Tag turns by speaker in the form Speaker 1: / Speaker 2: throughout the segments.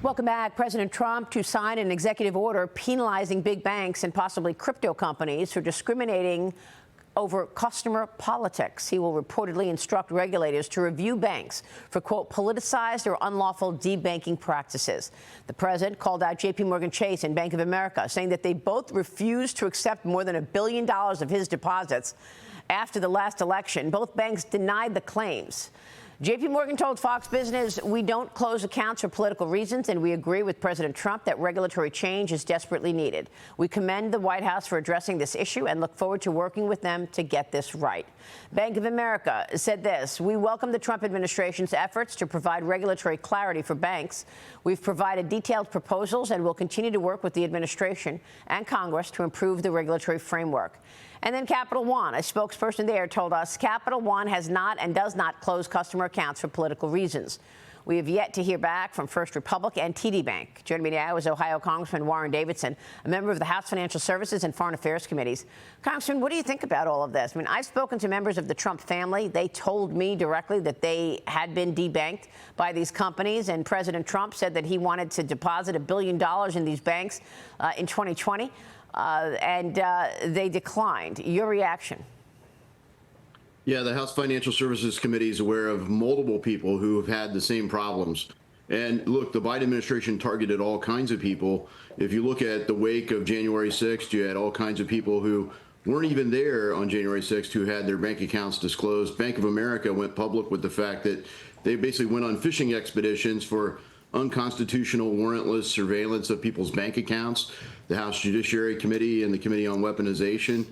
Speaker 1: Welcome back. President Trump to sign an executive order penalizing big banks and possibly crypto companies for discriminating over customer politics. He will reportedly instruct regulators to review banks for, quote, politicized or unlawful debanking practices. The president called out JP Chase and Bank of America, saying that they both refused to accept more than $1 billion of his deposits after the last election. Both banks denied the claims. JP told Fox Business, "We don't close accounts for political reasons, and we agree with President Trump that regulatory change is desperately needed. We commend the White House for addressing this issue and look forward to working with them to get this right." Bank of America said this: "We welcome the Trump administration's efforts to provide regulatory clarity for banks. We've provided detailed proposals and will continue to work with the administration and Congress to improve the regulatory framework." And then Capital One, a spokesperson there, told us Capital One has not and does not close customer accounts for political reasons. We have yet to hear back from First Republic and TD Bank. Joining me now is Ohio Congressman Warren Davidson, a member of the House Financial Services and Foreign Affairs Committees. Congressman, what do you think about all of this? I mean, I've spoken to members of the Trump family. They told me directly that they had been debanked by these companies, and President Trump said that he wanted to deposit $1 billion in these banks in 2020. And they declined. Your reaction?
Speaker 2: Yeah, the House Financial Services Committee is aware of multiple people who have had the same problems. And look, the Biden administration targeted all kinds of people. If you look at the wake of January 6th, you had all kinds of people who weren't even there on January 6th who had their bank accounts disclosed. Bank of America went public with the fact that they basically went on fishing expeditions for unconstitutional, warrantless surveillance of people's bank accounts. The House Judiciary Committee and the Committee on Weaponization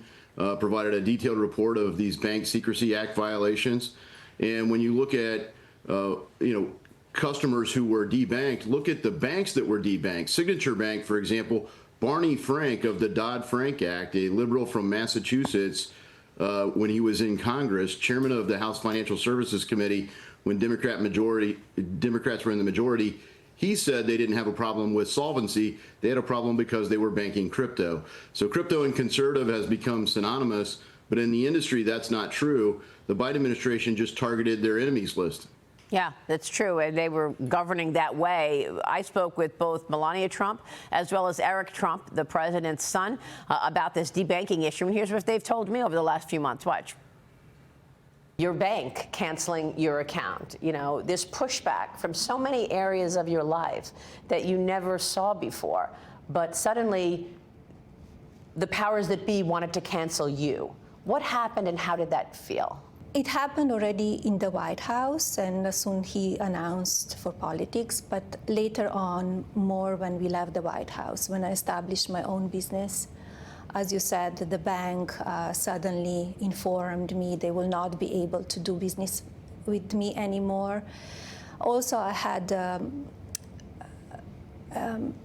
Speaker 2: provided a detailed report of these Bank Secrecy Act violations. And when you look at, customers who were debanked, look at the banks that were debanked. Signature Bank, for example, Barney Frank of the Dodd-Frank Act, a liberal from Massachusetts, when he was in Congress, chairman of the House Financial Services Committee, when Democrats were in the majority, he said they didn't have a problem with solvency. They had a problem because they were banking crypto. So crypto and conservative has become synonymous, but in the industry, that's not true. The Biden administration just targeted their enemies list.
Speaker 1: Yeah, that's true. And they were governing that way. I spoke with both Melania Trump as well as Eric Trump, the president's son, about this debanking issue. And here's what they've told me over the last few months. Watch. Your bank canceling your account, this pushback from so many areas of your life that you never saw before. But suddenly, the powers that be wanted to cancel you. What happened and how did that feel?
Speaker 3: It happened already in the White House, and soon he announced for politics. But later on, more when we left the White House, when I established my own business. As you said, the bank suddenly informed me they will not be able to do business with me anymore. Also, I had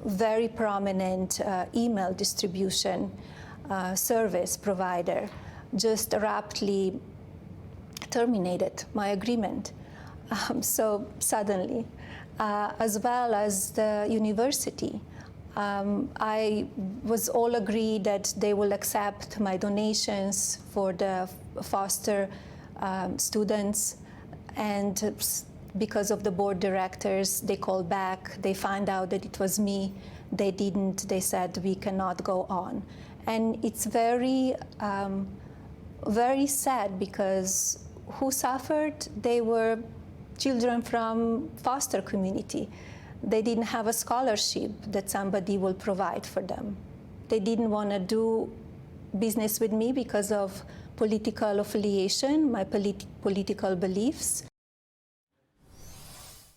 Speaker 3: very prominent email distribution service provider just rapidly terminated my agreement. So suddenly, as well as the university. I was all agreed that they will accept my donations for the foster students, and because of the board directors, they called back, they found out that it was me, they didn't, they said we cannot go on. And it's very, very sad because who suffered? They were children from foster community. They didn't have a scholarship that somebody will provide for them. They didn't want to do business with me because of political affiliation, my political beliefs.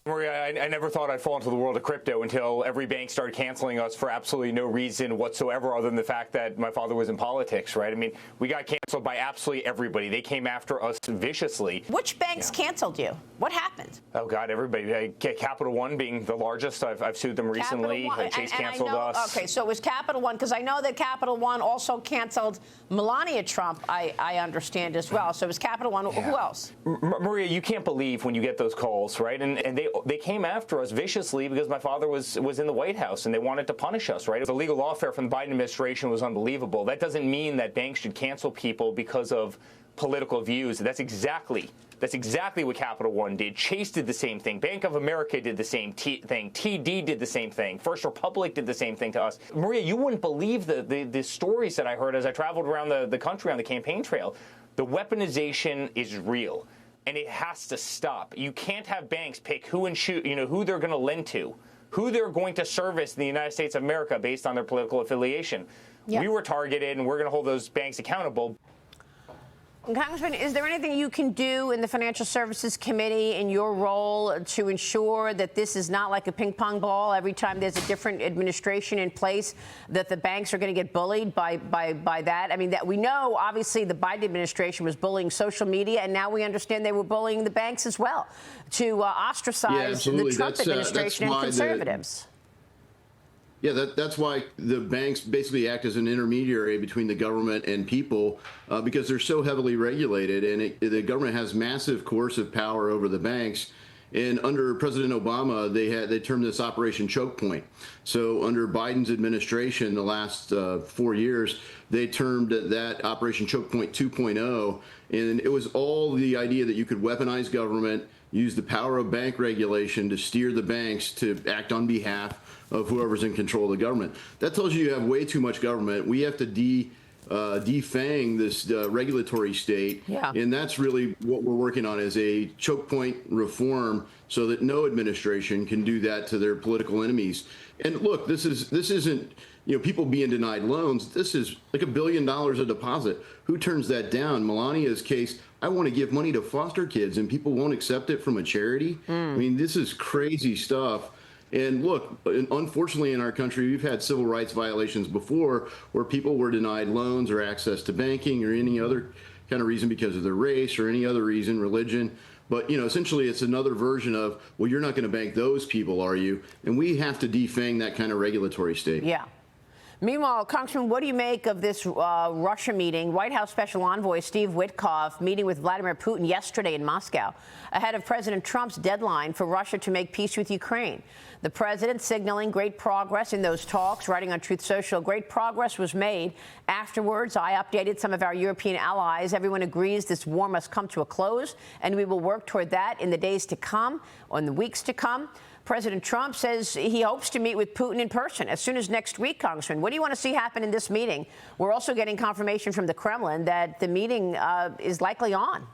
Speaker 4: Maria, I never thought I'd fall into the world of crypto until every bank started canceling us for absolutely no reason whatsoever other than the fact that my father was in politics, right? I mean, we got canceled by absolutely everybody. They came after us viciously.
Speaker 1: Which banks canceled you? What happened?
Speaker 4: Oh, God, everybody. Capital One being the largest. I've sued them recently. Chase canceled us.
Speaker 1: Okay, so it was Capital One, because I know that Capital One also canceled Melania Trump, I understand as well. So it was Capital One. Yeah. Who else?
Speaker 4: Maria, you can't believe when you get those calls, right? And they came after us viciously because my father was in the White House and they wanted to punish us, right? The legal lawfare from the Biden administration was unbelievable. That doesn't mean that banks should cancel people because of political views. That's exactly what Capital One did. Chase did the same thing. Bank of America did the same thing. TD did the same thing. First Republic did the same thing to us. Maria, you wouldn't believe the stories that I heard as I traveled around the country on the campaign trail. The weaponization is real, and it has to stop. You can't have banks pick who they're going to lend to, who they're going to service in the United States of America based on their political affiliation.
Speaker 1: Yep.
Speaker 4: We were targeted, and we're going to hold those banks accountable.
Speaker 1: Congressman, is there anything you can do in the Financial Services Committee in your role to ensure that this is not like a ping pong ball every time there's a different administration in place, that the banks are going to get bullied by that? I mean, that we know, obviously, the Biden administration was bullying social media, and now we understand they were bullying the banks as well to ostracize the Trump administration and conservatives.
Speaker 2: Yeah, that's why the banks basically act as an intermediary between the government and people because they're so heavily regulated, and the government has massive coercive power over the banks. And under President Obama, they termed this Operation Chokepoint. So under Biden's administration, the last 4 years, they termed that Operation Chokepoint 2.0, and it was all the idea that you could weaponize government, use the power of bank regulation to steer the banks to act on behalf of whoever's in control of the government. That tells you have way too much government. We have to defang this regulatory state.
Speaker 1: Yeah.
Speaker 2: And that's really what we're working on, is a choke point reform so that no administration can do that to their political enemies. And look, this isn't people being denied loans. This is like $1 billion a deposit. Who turns that down? Melania's case, I want to give money to foster kids and people won't accept it from a charity. I mean, this is crazy stuff. And look, unfortunately in our country, we've had civil rights violations before where people were denied loans or access to banking or any other kind of reason because of their race or any other reason, religion. But, essentially it's another version of, well, you're not going to bank those people, are you? And we have to defang that kind of regulatory state.
Speaker 1: Yeah. Meanwhile, Congressman, what do you make of this Russia meeting? White House Special Envoy Steve Witkoff meeting with Vladimir Putin yesterday in Moscow ahead of President Trump's deadline for Russia to make peace with Ukraine. The president signaling great progress in those talks, writing on Truth Social, great progress was made. Afterwards, I updated some of our European allies. Everyone agrees this war must come to a close, and we will work toward that in the days to come, or in the weeks to come. President Trump says he hopes to meet with Putin in person as soon as next week, Congressman. What do you want to see happen in this meeting? We're also getting confirmation from the Kremlin that the meeting is likely on.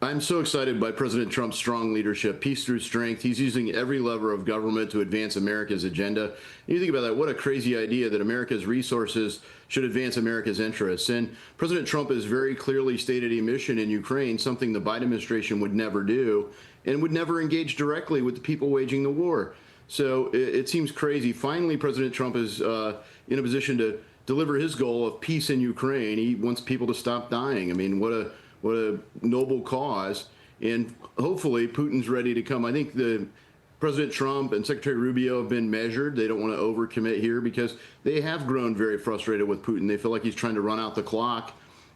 Speaker 2: I'm so excited by President Trump's strong leadership, peace through strength. He's using every lever of government to advance America's agenda. And you think about that, what a crazy idea that America's resources should advance America's interests. And President Trump has very clearly stated a mission in Ukraine, something the Biden administration would never do, and would never engage directly with the people waging the war. So it seems crazy. Finally, President Trump is in a position to deliver his goal of peace in Ukraine. He wants people to stop dying. I mean, what a noble cause. And hopefully Putin's ready to come. I think President Trump and Secretary Rubio have been measured. They don't want to overcommit here because they have grown very frustrated with Putin. They feel like he's trying to run out the clock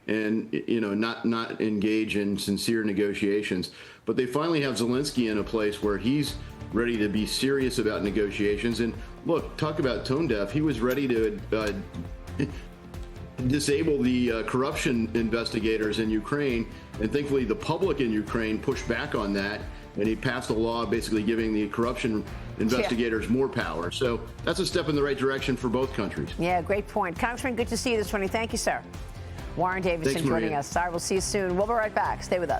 Speaker 2: and not engage in sincere negotiations. But they finally have Zelensky in a place where he's ready to be serious about negotiations. And look, talk about tone deaf. He was ready to disable the corruption investigators in Ukraine, and thankfully the public in Ukraine pushed back on that, and he passed a law basically giving the corruption investigators more power. So that's a step in the right direction for both countries.
Speaker 1: Yeah, great point. Congressman, good to see you this morning. Thank you, sir. Warren Davidson joining us. Sorry, we'll see you soon. We'll be right back. Stay with us.